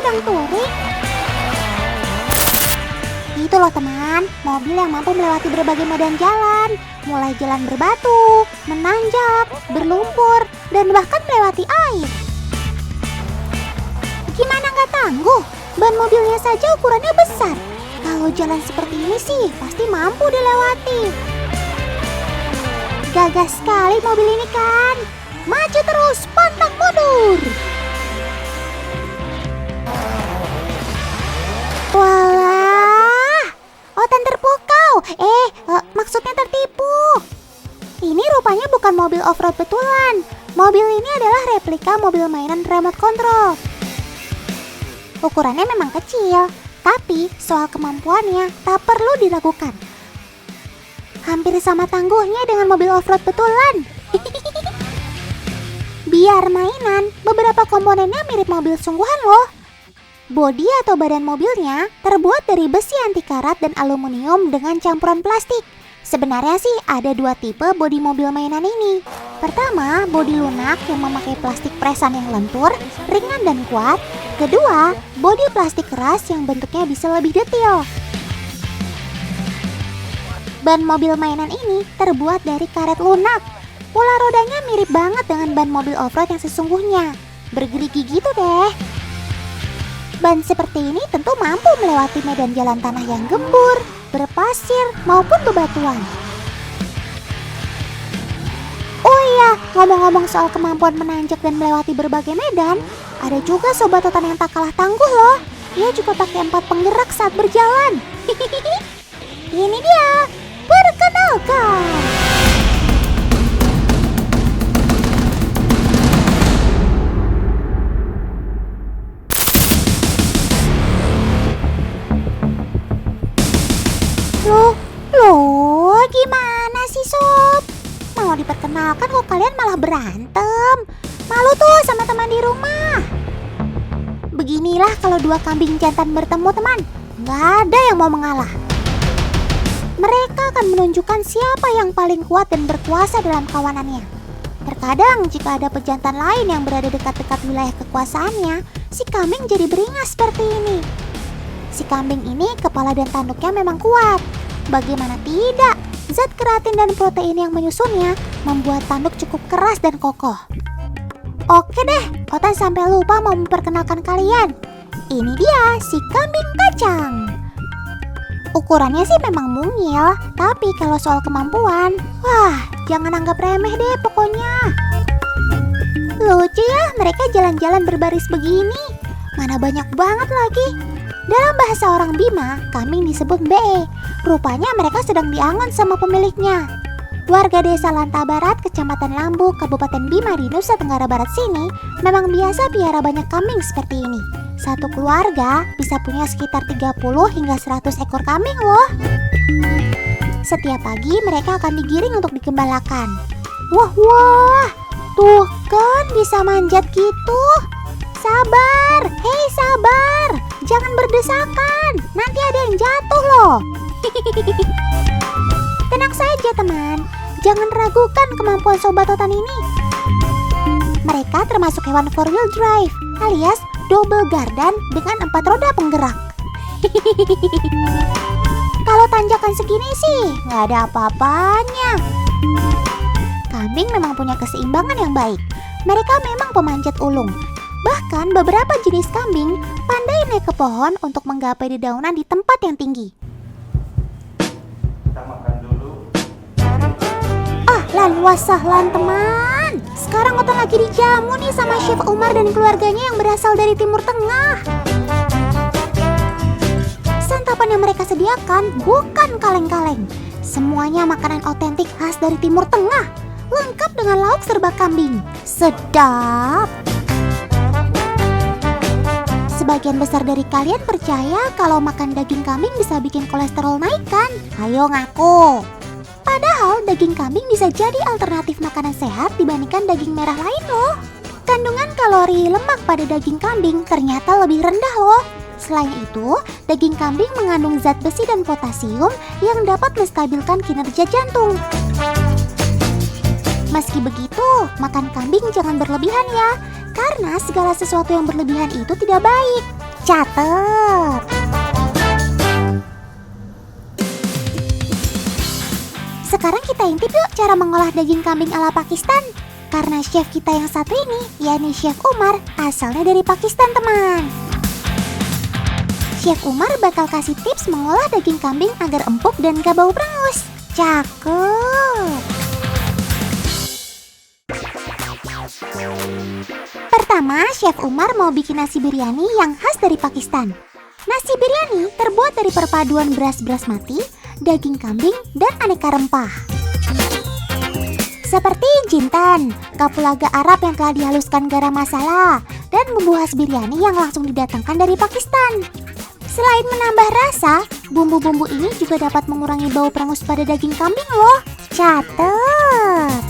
sedang touring. Itu loh teman, mobil yang mampu melewati berbagai medan jalan, mulai jalan berbatu, menanjak, berlumpur, dan bahkan melewati air. Gimana nggak tangguh? Ban mobilnya saja ukurannya besar. Kalau jalan seperti ini sih pasti mampu dilewati. Gagah sekali mobil ini kan. Maju terus, pantang mundur. Walah, Otan terpukau. Maksudnya tertipu. Ini rupanya bukan mobil off-road betulan. Mobil ini adalah replika mobil mainan remote control. Ukurannya memang kecil, tapi soal kemampuannya tak perlu diragukan. Hampir sama tangguhnya dengan mobil off-road betulan. Biar mainan, beberapa komponennya mirip mobil sungguhan loh. Bodi atau badan mobilnya terbuat dari besi anti karat dan aluminium dengan campuran plastik. Sebenarnya sih ada dua tipe bodi mobil mainan ini. Pertama, bodi lunak yang memakai plastik presan yang lentur, ringan dan kuat. Kedua, bodi plastik keras yang bentuknya bisa lebih detail. Ban mobil mainan ini terbuat dari karet lunak. Pola rodanya mirip banget dengan ban mobil off-road yang sesungguhnya. Bergerigi gitu deh. Ban seperti ini tentu mampu melewati medan jalan tanah yang gembur, berpasir, maupun bebatuan. Oh iya, ngomong-ngomong soal kemampuan menanjak dan melewati berbagai medan, ada juga sobat Otan yang tak kalah tangguh loh. Dia juga pakai 4 penggerak saat berjalan. Ini dia, perkenalkan. Loh, gimana sih sob? Mau diperkenalkan kok kalian malah berantem. Malu tuh sama teman di rumah. Beginilah kalau dua kambing jantan bertemu teman. Gak ada yang mau mengalah. Mereka akan menunjukkan siapa yang paling kuat dan berkuasa dalam kawanannya. Terkadang jika ada pejantan lain yang berada dekat-dekat wilayah kekuasaannya, si kambing jadi beringas seperti ini. Si kambing ini kepala dan tanduknya memang kuat. Bagaimana tidak, zat keratin dan protein yang menyusunnya membuat tanduk cukup keras dan kokoh. Oke deh, Otan sampai lupa mau memperkenalkan kalian. Ini dia si kambing kacang. Ukurannya sih memang mungil, tapi kalau soal kemampuan, wah, jangan anggap remeh deh pokoknya. Lucu ya, mereka jalan-jalan berbaris begini. Mana banyak banget lagi. Dalam bahasa orang Bima, kambing disebut BE. Rupanya mereka sedang diangon sama pemiliknya. Warga desa Lanta Barat, Kecamatan Lambu, Kabupaten Bima di Nusa Tenggara Barat sini memang biasa piara banyak kambing seperti ini. Satu keluarga bisa punya sekitar 30 hingga 100 ekor kambing loh. Setiap pagi mereka akan digiring untuk digembalakan. Wah, tuh kan bisa manjat gitu. Sabar, hei sabar, jangan berdesakan, nanti ada yang jatuh loh. Tenang saja teman, jangan ragukan kemampuan sobat Otan ini. Mereka termasuk hewan 4-wheel drive alias double gardan dengan 4 roda penggerak. Kalau tanjakan segini sih nggak ada apa-apanya. Kambing memang punya keseimbangan yang baik. Mereka memang pemanjat ulung. Bahkan beberapa jenis kambing pandai naik ke pohon untuk menggapai dedaunan di tempat yang tinggi. Kita makan dulu. Ahlan wasahlan teman. Sekarang Otan lagi dijamu nih sama Chef Umar dan keluarganya yang berasal dari Timur Tengah. Santapan yang mereka sediakan bukan kaleng-kaleng. Semuanya makanan otentik khas dari Timur Tengah, lengkap dengan lauk serba kambing. Sedap. Sebagian besar dari kalian percaya kalau makan daging kambing bisa bikin kolesterol naik kan? Ayo ngaku. Padahal daging kambing bisa jadi alternatif makanan sehat dibandingkan daging merah lain loh. Kandungan kalori lemak pada daging kambing ternyata lebih rendah loh. Selain itu, daging kambing mengandung zat besi dan potasium yang dapat menstabilkan kinerja jantung. Meski begitu, makan kambing jangan berlebihan ya, karena segala sesuatu yang berlebihan itu tidak baik. Catet. Sekarang kita intip yuk cara mengolah daging kambing ala Pakistan. Karena chef kita yang satu ini, yakni Chef Umar, asalnya dari Pakistan, teman. Chef Umar bakal kasih tips mengolah daging kambing agar empuk dan gak bau perengus. Cakep. Pertama, Chef Umar mau bikin nasi biryani yang khas dari Pakistan. Nasi biryani terbuat dari perpaduan beras basmati, daging kambing, dan aneka rempah. Seperti jintan, kapulaga Arab yang telah dihaluskan garam masala, dan bumbu khas biryani yang langsung didatangkan dari Pakistan. Selain menambah rasa, bumbu-bumbu ini juga dapat mengurangi bau perengus pada daging kambing loh. Catet.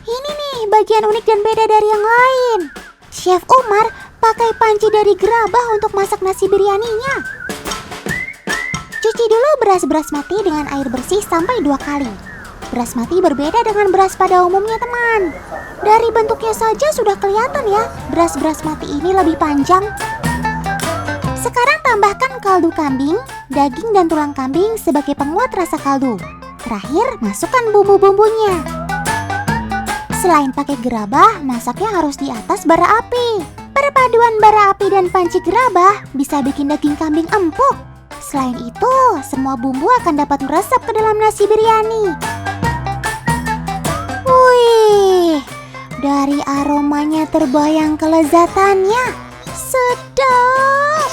Ini nih bagian unik dan beda dari yang lain. Chef Umar pakai panci dari gerabah untuk masak nasi biryaninya. Cuci dulu beras basmati dengan air bersih sampai 2 kali. Basmati berbeda dengan beras pada umumnya, teman. Dari bentuknya saja sudah kelihatan ya, beras basmati ini lebih panjang. Sekarang tambahkan kaldu kambing, daging dan tulang kambing sebagai penguat rasa kaldu. Terakhir, masukkan bumbu-bumbunya. Selain pakai gerabah, masaknya harus di atas bara api. Perpaduan bara api dan panci gerabah bisa bikin daging kambing empuk. Selain itu, semua bumbu akan dapat meresap ke dalam nasi biryani. Wih, dari aromanya terbayang kelezatannya. Sedap.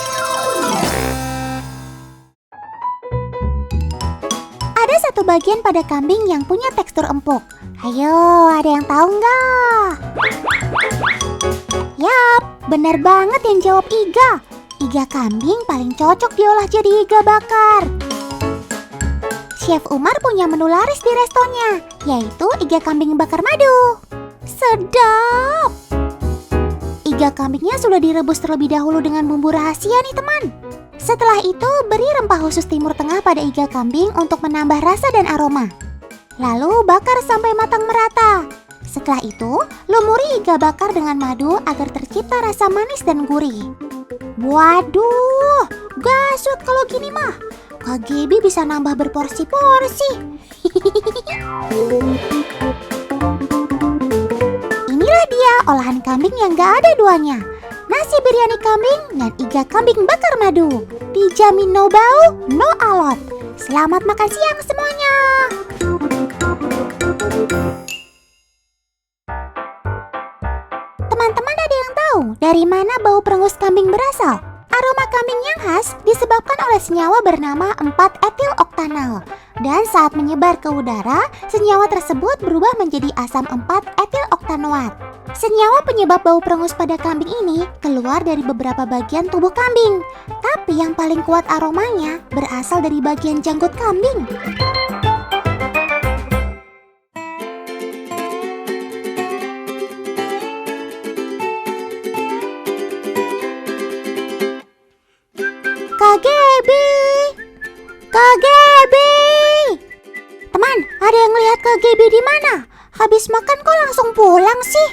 Ada satu bagian pada kambing yang punya tekstur empuk. Ayo, ada yang tahu nggak? Yap, benar banget yang jawab Iga. Iga kambing paling cocok diolah jadi iga bakar. Chef Umar punya menu laris di restonya, yaitu iga kambing bakar madu. Sedap! Iga kambingnya sudah direbus terlebih dahulu dengan bumbu rahasia nih, teman. Setelah itu, beri rempah khusus Timur Tengah pada iga kambing untuk menambah rasa dan aroma. Lalu bakar sampai matang merata. Setelah itu, lumuri iga bakar dengan madu agar tercipta rasa manis dan gurih. Waduh, gasut kalau gini mah. Kak Gaby bisa nambah berporsi-porsi. Inilah dia olahan kambing yang gak ada duanya. Nasi biryani kambing dan iga kambing bakar madu. Dijamin no bau, no alot. Selamat makan siang semuanya. Teman-teman ada yang tahu dari mana bau perengus kambing berasal? Aroma kambing yang khas disebabkan oleh senyawa bernama 4-etil-oktanol. Dan saat menyebar ke udara, senyawa tersebut berubah menjadi asam 4-etil-oktanoat. Senyawa penyebab bau perengus pada kambing ini keluar dari beberapa bagian tubuh kambing. Tapi yang paling kuat aromanya berasal dari bagian janggut kambing. Kak Gaby! Teman, ada yang lihat Kak Gaby di mana? Habis makan kok langsung pulang sih?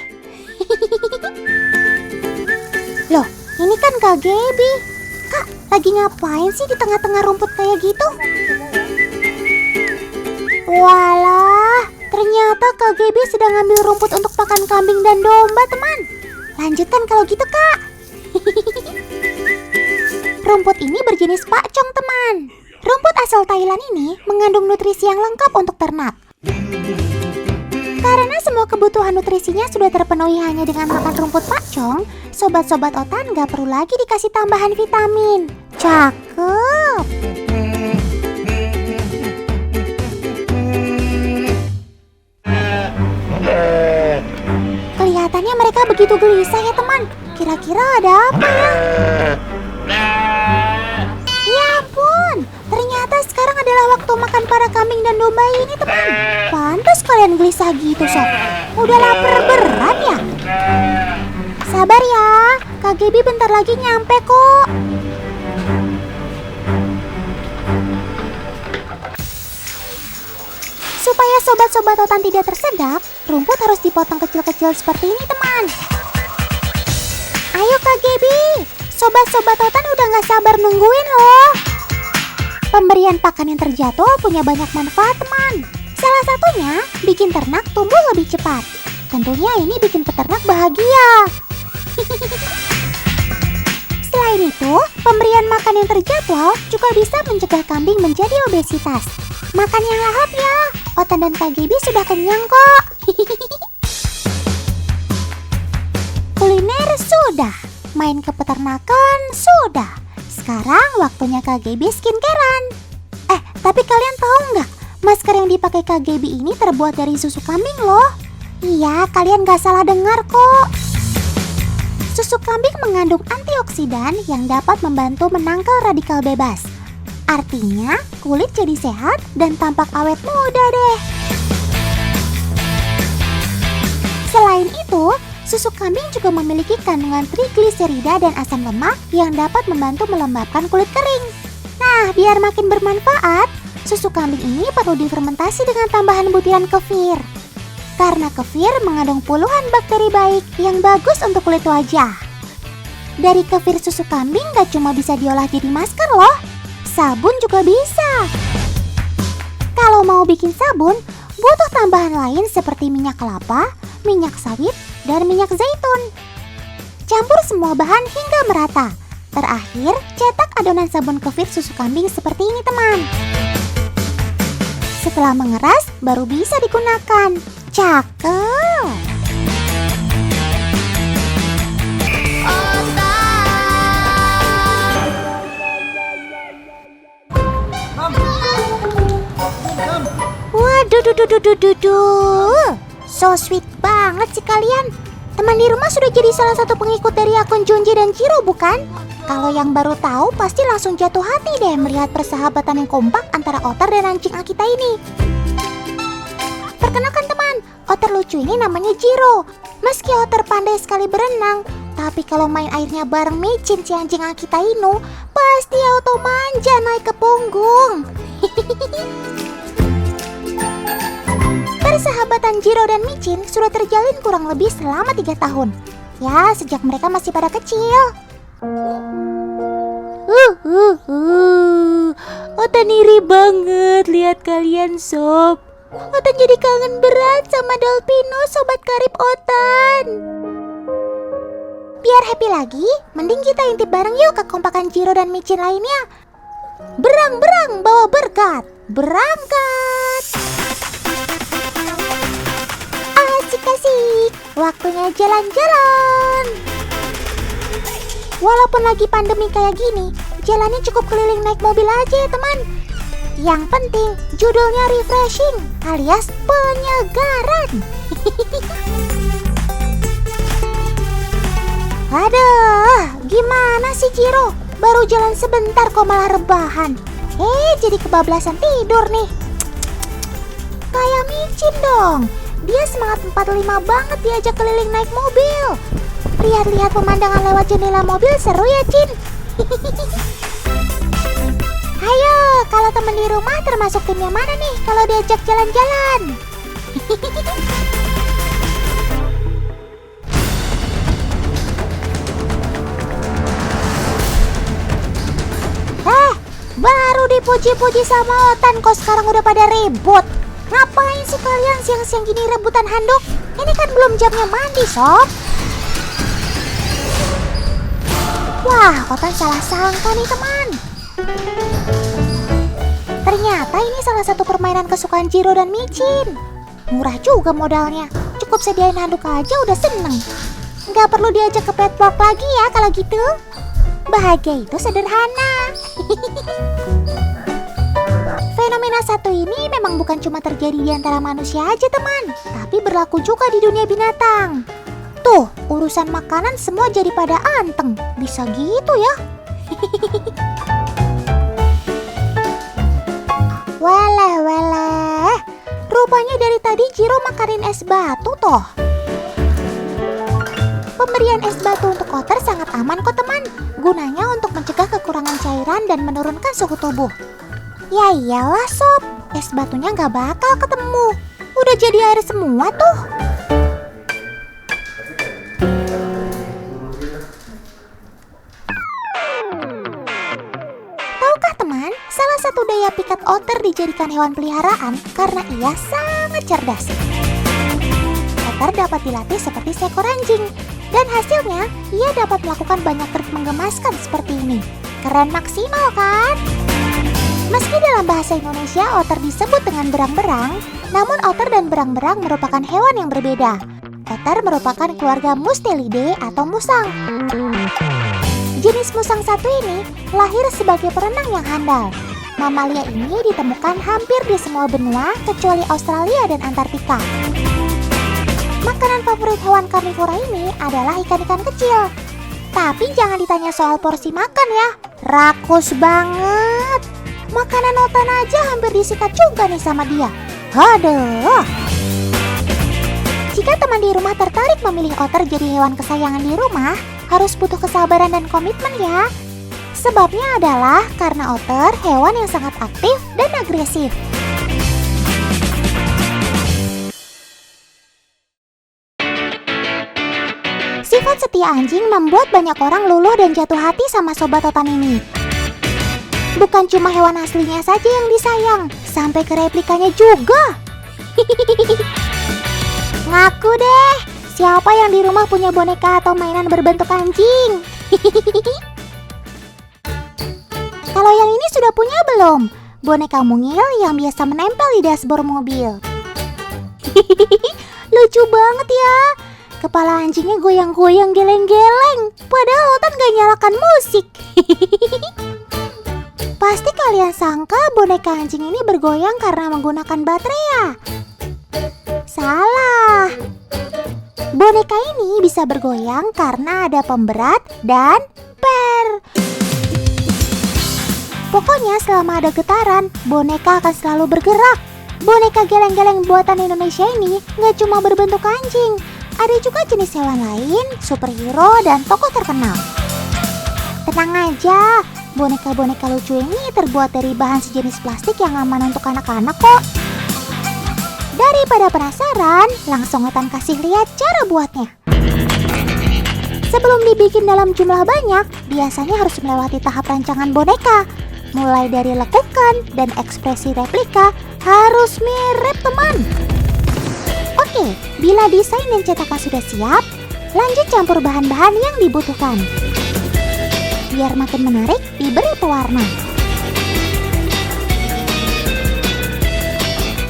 Loh, ini kan Kak Gaby. Kak, lagi ngapain sih di tengah-tengah rumput kayak gitu? Walah, ternyata Kak Gaby sedang ngambil rumput untuk pakan kambing dan domba, teman. Lanjutkan kalau gitu, Kak. Rumput ini berjenis pakcong, teman. Rumput asal Thailand ini mengandung nutrisi yang lengkap untuk ternak. Karena semua kebutuhan nutrisinya sudah terpenuhi hanya dengan makan rumput pakcong, sobat-sobat otan gak perlu lagi dikasih tambahan vitamin. Cakep! Kelihatannya mereka begitu gelisah ya, teman. Kira-kira ada apa ya? Ya ampun, ternyata sekarang adalah waktu makan para kambing dan domba ini, teman. Pantas kalian gelisah gitu, sob. Udah lapar berat ya? Sabar ya, Kak Gaby bentar lagi nyampe kok. Supaya sobat-sobat otan tidak tersedak, rumput harus dipotong kecil-kecil seperti ini, teman. Ayo Kak Gaby, sobat-sobat Otan udah gak sabar nungguin loh. Pemberian pakan yang terjatuh punya banyak manfaat teman. Salah satunya bikin ternak tumbuh lebih cepat. Tentunya ini bikin peternak bahagia. Selain itu, pemberian makan yang terjadwal juga bisa mencegah kambing menjadi obesitas. Makan yang lahap ya, Otan dan Kak Gaby sudah kenyang kok. Kuliner sudah, main ke peternakan sudah. Sekarang waktunya Kak Gaby skincarean. Tapi kalian tahu nggak? Masker yang dipakai Kak Gaby ini terbuat dari susu kambing loh. Iya, kalian nggak salah dengar kok. Susu kambing mengandung antioksidan yang dapat membantu menangkal radikal bebas. Artinya, kulit jadi sehat dan tampak awet muda deh. Selain itu, susu kambing juga memiliki kandungan trigliserida dan asam lemak yang dapat membantu melembabkan kulit kering. Nah, biar makin bermanfaat, susu kambing ini perlu difermentasi dengan tambahan butiran kefir. Karena kefir mengandung puluhan bakteri baik yang bagus untuk kulit wajah. Dari kefir susu kambing gak cuma bisa diolah jadi masker loh, sabun juga bisa. Kalau mau bikin sabun, butuh tambahan lain seperti minyak kelapa, minyak sawit, dan minyak zaitun. Campur semua bahan hingga merata. Terakhir, cetak adonan sabun kefir susu kambing seperti ini teman. Setelah mengeras, baru bisa digunakan. Cakep! Waduh, so sweet banget sih kalian. Teman di rumah sudah jadi salah satu pengikut dari akun Junji dan Jiro bukan? Kalau yang baru tahu pasti langsung jatuh hati deh melihat persahabatan yang kompak antara otar dan anjing Akita ini. Perkenalkan teman, otar lucu ini namanya Jiro. Meski otar pandai sekali berenang, tapi kalau main airnya bareng micin si anjing Akita Inu, pasti auto manja naik ke punggung. Persahabatan Jiro dan Micin sudah terjalin kurang lebih selama 3 tahun. Ya, sejak mereka masih pada kecil. Otan iri banget lihat kalian sob. Otan jadi kangen berat sama Dolpino, sobat karib Otan. Biar happy lagi, mending kita intip bareng yuk kekompakan Jiro dan Micin lainnya. Berang-berang bawa berkat, berangkat. Asik-asik, waktunya jalan-jalan. Walaupun lagi pandemi kayak gini, jalannya cukup keliling naik mobil aja ya teman. Yang penting judulnya refreshing alias penyegaran. Aduh, gimana sih Jiro? Baru jalan sebentar kok malah rebahan. Jadi kebablasan tidur nih. Kayak Micin dong. Dia semangat 45 banget diajak keliling naik mobil. Lihat-lihat pemandangan lewat jendela mobil seru ya, Cin? Ayo, kalau temen di rumah termasuk tim yang mana nih kalau diajak jalan-jalan? Baru dipuji-puji sama Otan kok sekarang udah pada ribut. Ngapain sih kalian siang-siang gini rebutan handuk? Ini kan belum jamnya mandi, sob. Wah, Otan salah sangka nih teman. Ternyata ini salah satu permainan kesukaan Jiro dan Micin. Murah juga modalnya. Cukup sediain handuk aja udah seneng. Nggak perlu diajak ke pet walk lagi ya kalau gitu. Bahagia itu sederhana. Fenomena satu ini memang bukan cuma terjadi di antara manusia aja teman, tapi berlaku juga di dunia binatang. Tuh, urusan makanan semua jadi pada anteng. Bisa gitu ya? Weleh. Rupanya dari tadi Jiro makanin es batu toh. Pemberian es batu untuk otter sangat aman kok teman. Gunanya untuk mencegah kekurangan cairan dan menurunkan suhu tubuh. Ya iyalah sob, es batunya gak bakal ketemu. Udah jadi air semua tuh. satu daya pikat otter dijadikan hewan peliharaan karena ia sangat cerdas. Otter dapat dilatih seperti seekor anjing, dan hasilnya ia dapat melakukan banyak trik menggemaskan seperti ini. Keren maksimal kan? Meski dalam bahasa Indonesia otter disebut dengan berang-berang, namun otter dan berang-berang merupakan hewan yang berbeda. Otter merupakan keluarga Mustelidae atau musang. Jenis musang satu ini lahir sebagai perenang yang handal. Mamalia ini ditemukan hampir di semua benua kecuali Australia dan Antartika. Makanan favorit hewan karnivora ini adalah ikan-ikan kecil. Tapi jangan ditanya soal porsi makan ya, rakus banget. Makanan otan aja hampir disikat juga nih sama dia. Aduh. Jika teman di rumah tertarik memilih otter jadi hewan kesayangan di rumah, harus butuh kesabaran dan komitmen ya. Sebabnya adalah karena otter hewan yang sangat aktif dan agresif. Sifat setia anjing membuat banyak orang luluh dan jatuh hati sama sobat otan ini. Bukan cuma hewan aslinya saja yang disayang, sampai ke replikanya juga. Ngaku deh, siapa yang di rumah punya boneka atau mainan berbentuk anjing? Kalau yang ini sudah punya belum? Boneka mungil yang biasa menempel di dashboard mobil. Lucu banget ya. Kepala anjingnya goyang-goyang geleng-geleng, padahal otan gak nyalakan musik. Pasti kalian sangka boneka anjing ini bergoyang karena menggunakan baterai ya? Salah. Boneka ini bisa bergoyang karena ada pemberat dan per. Pokoknya selama ada getaran, boneka akan selalu bergerak. Boneka geleng-geleng buatan Indonesia ini nggak cuma berbentuk anjing, ada juga jenis hewan lain, superhero, dan tokoh terkenal. Tenang aja, boneka-boneka lucu ini terbuat dari bahan sejenis plastik yang aman untuk anak-anak kok. Daripada penasaran, langsung otan kasih lihat cara buatnya. Sebelum dibikin dalam jumlah banyak, biasanya harus melewati tahap rancangan boneka. Mulai dari lekukan dan ekspresi replika harus mirip teman. Oke, bila desain dan cetakan sudah siap, lanjut campur bahan-bahan yang dibutuhkan. Biar makin menarik, diberi pewarna.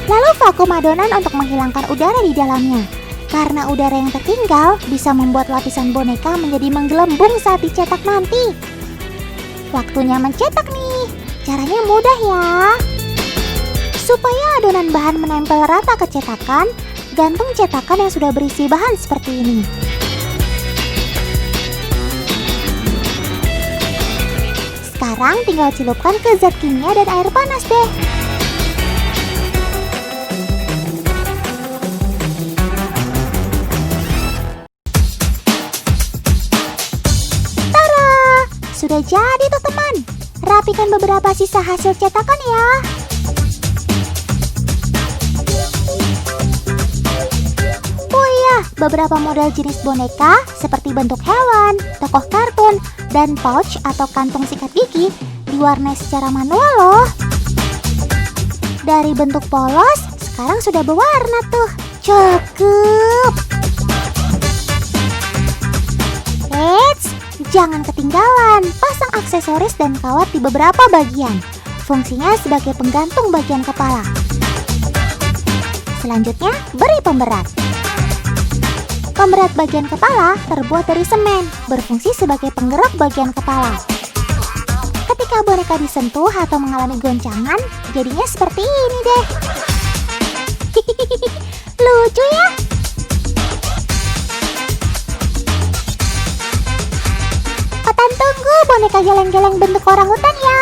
Lalu vakum adonan untuk menghilangkan udara di dalamnya. Karena udara yang tertinggal bisa membuat lapisan boneka menjadi menggelembung saat dicetak nanti. Waktunya mencetak nih. Caranya mudah ya. Supaya adonan bahan menempel rata ke cetakan, gantung cetakan yang sudah berisi bahan seperti ini. Sekarang tinggal celupkan ke zat kimia dan air panas deh. Tada! Sudah jadi tuh teman. Rapikan beberapa sisa hasil cetakan ya. Beberapa model jenis boneka seperti bentuk hewan, tokoh kartun, dan pouch atau kantong sikat gigi diwarnai secara manual loh. Dari bentuk polos, sekarang sudah berwarna tuh. Cakep! Eits, jangan ketinggalan, pasang aksesoris dan kawat di beberapa bagian. Fungsinya sebagai penggantung bagian kepala. Selanjutnya, beri pemberat. Pemberat bagian kepala terbuat dari semen, berfungsi sebagai penggerak bagian kepala. Ketika boneka disentuh atau mengalami goncangan, jadinya seperti ini deh. Lucu ya? Otan tunggu boneka geleng-geleng bentuk orang hutan ya.